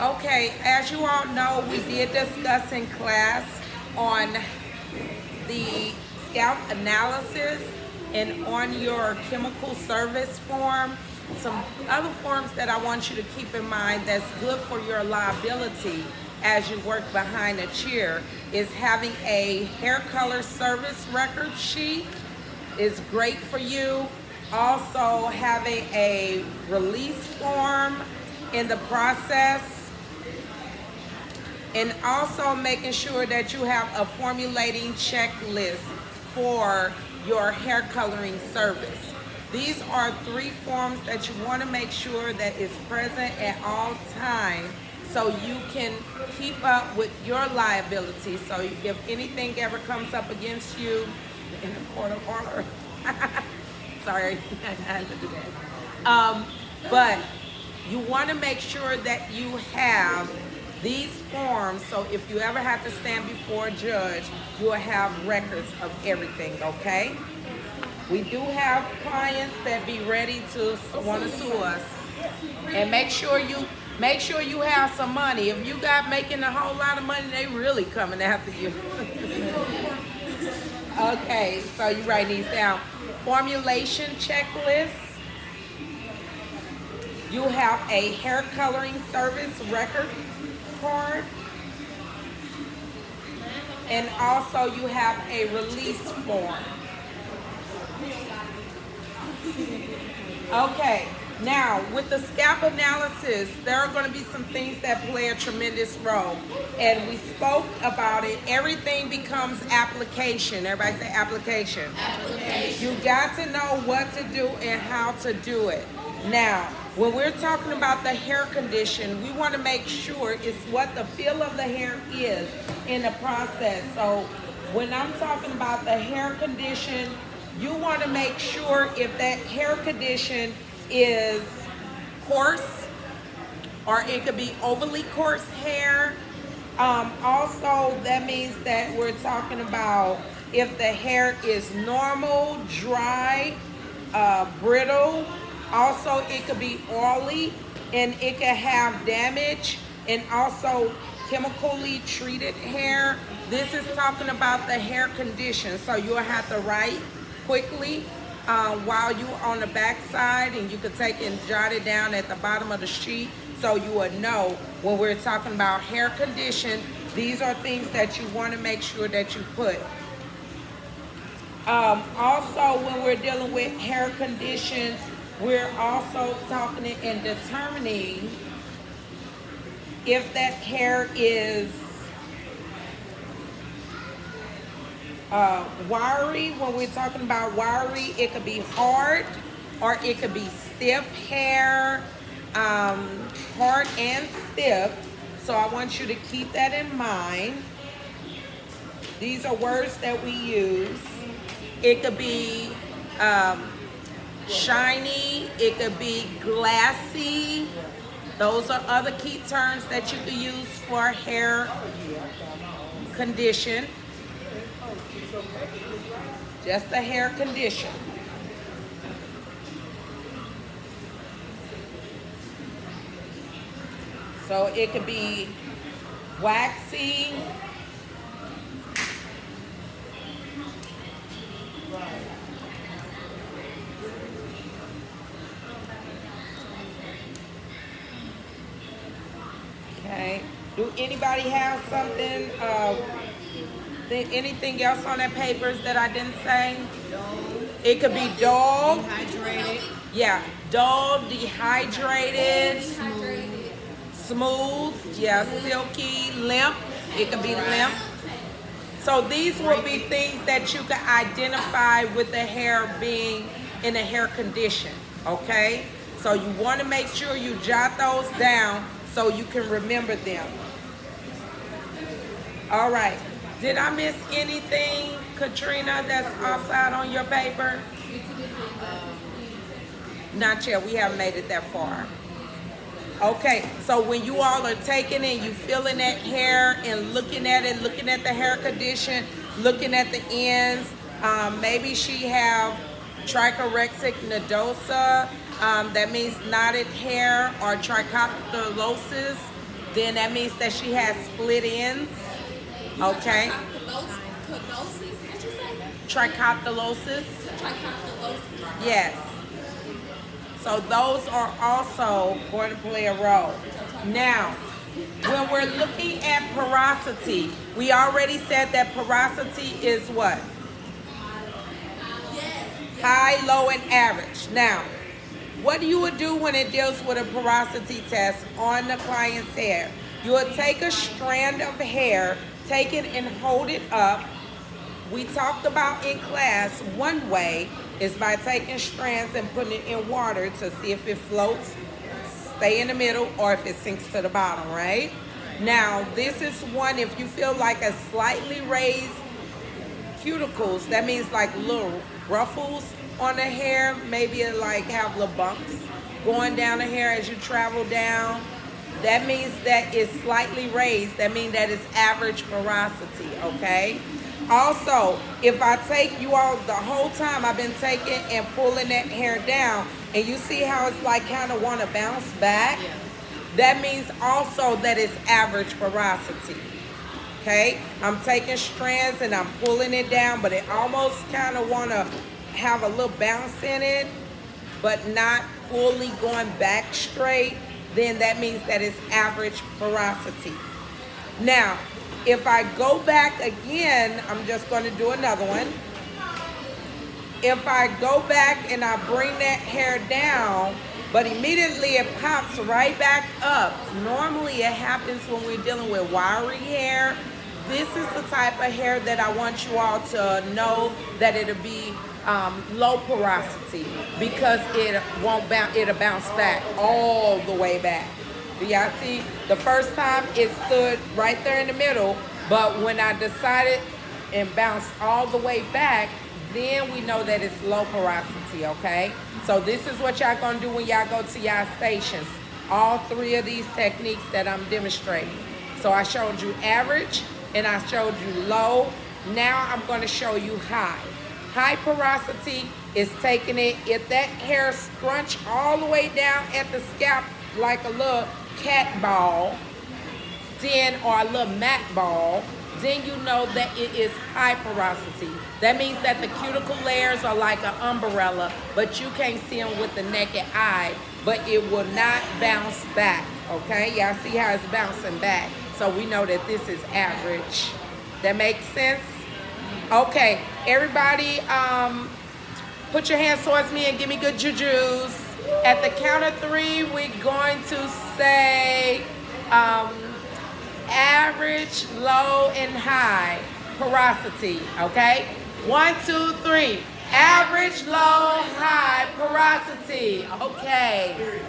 Okay, as you all know, we did discuss in class on the scalp analysis and on your chemical service form. Some other forms that I want you to keep in mind that's good for your liability as you work behind a chair is having a hair color service record sheet is great for you. Also having a release form in the process, and also making sure that you have a formulating checklist for your hair coloring service. These are 3 forms that you want to make sure that is present at all times so you can keep up with your liability. So if anything ever comes up against you in the court of order, sorry, I had to do that. But you want to make sure that you have these forms, so if you ever have to stand before a judge, you will have records of everything, okay? We do have clients that be ready to want to sue us. And make sure you have some money. If you got making a whole lot of money, they really coming after you. Okay, so you write these down. Formulation checklist. You have a hair coloring service record card, and also you have a release form. Okay, now with the scalp analysis, there are going to be some things that play a tremendous role, and we spoke about it. Everything becomes application. Everybody say application. Application. You got to know what to do and how to do it. Now, when we're talking about the hair condition, we want to make sure it's what the feel of the hair is in the process. So when I'm talking about the hair condition, you want to make sure if that hair condition is coarse, or it could be overly coarse hair. Also, that means that we're talking about if the hair is normal, dry, brittle. Also, it could be oily, and it could have damage, and also chemically treated hair. This is talking about the hair condition, so you'll have to write quickly while you're on the back side, and you could take and jot it down at the bottom of the sheet so you would know when we're talking about hair condition. These are things that you want to make sure that you put. Also, when we're dealing with hair conditions, we're also talking and determining if that hair is wiry. When we're talking about wiry, it could be hard or it could be stiff hair, hard and stiff. So I want you to keep that in mind. These are words that we use. It could be shiny, it could be glassy. Those are other key terms that you could use for hair condition. Just the hair condition. So it could be waxy, okay. Do anybody have something, anything else on their papers that I didn't say? It could be dull. Dehydrated. Yeah, dull, dehydrated, smooth, yeah, silky, limp. It could be limp. So these will be things that you can identify with the hair being in a hair condition, okay? So you want to make sure you jot those down so you can remember them. All right. Did I miss anything, Katrina, that's outside on your paper? Not yet. We haven't made it that far. Okay, so when you all are taking and you feeling that hair and looking at it, looking at the hair condition, looking at the ends, maybe she have trichorexic nodosa, that means knotted hair, or trichotillomatosis, then that means that she has split ends. Okay. Trichotillomatosis, what you say? Trichotillomatosis. Trichotillomatosis. Yes. So those are also going to play a role. Now, when we're looking at porosity, we already said that porosity is what? High, low, and average. Now, what you would do when it deals with a porosity test on the client's hair, you would take a strand of hair, take it and hold it up. We talked about in class, one way is by taking strands and putting it in water to see if it floats, stay in the middle, or if it sinks to the bottom, right? Now, this is one, if you feel like a slightly raised cuticles, that means like little ruffles on the hair, maybe it like have little bumps going down the hair as you travel down. That means that it's slightly raised. That means that it's average porosity, okay? Also, if I take you all, the whole time I've been taking and pulling that hair down, and you see how it's like kind of want to bounce back? Yeah. That means also that it's average porosity, okay? I'm taking strands and I'm pulling it down, but it almost kind of want to have a little bounce in it, but not fully going back straight. Then that means that it's average porosity. Now, if I go back again, I'm just going to do another one. If I go back and I bring that hair down, but immediately it pops right back up. Normally it happens when we're dealing with wiry hair. This is the type of hair that I want you all to know that it'll be low porosity, because it won't bounce, it'll bounce back all the way back. Do y'all see? The first time it stood right there in the middle, but when I decided and bounced all the way back, then we know that it's low porosity, okay? So this is what y'all gonna do when y'all go to y'all stations. All three of these techniques that I'm demonstrating. So I showed you average and I showed you low. Now I'm gonna show you high. High porosity is taking it, if that hair scrunch all the way down at the scalp like a little cat ball, then, or a little mat ball, then you know that it is high porosity. That means that the cuticle layers are like an umbrella, but you can't see them with the naked eye, but it will not bounce back, okay? Y'all see how it's bouncing back. So we know that this is average. That makes sense? Okay, everybody, put your hands towards me and give me good jujus. At the count of 3, we're going to say average, low, and high porosity, okay? 1, 2, 3. Average, low, high porosity. Okay.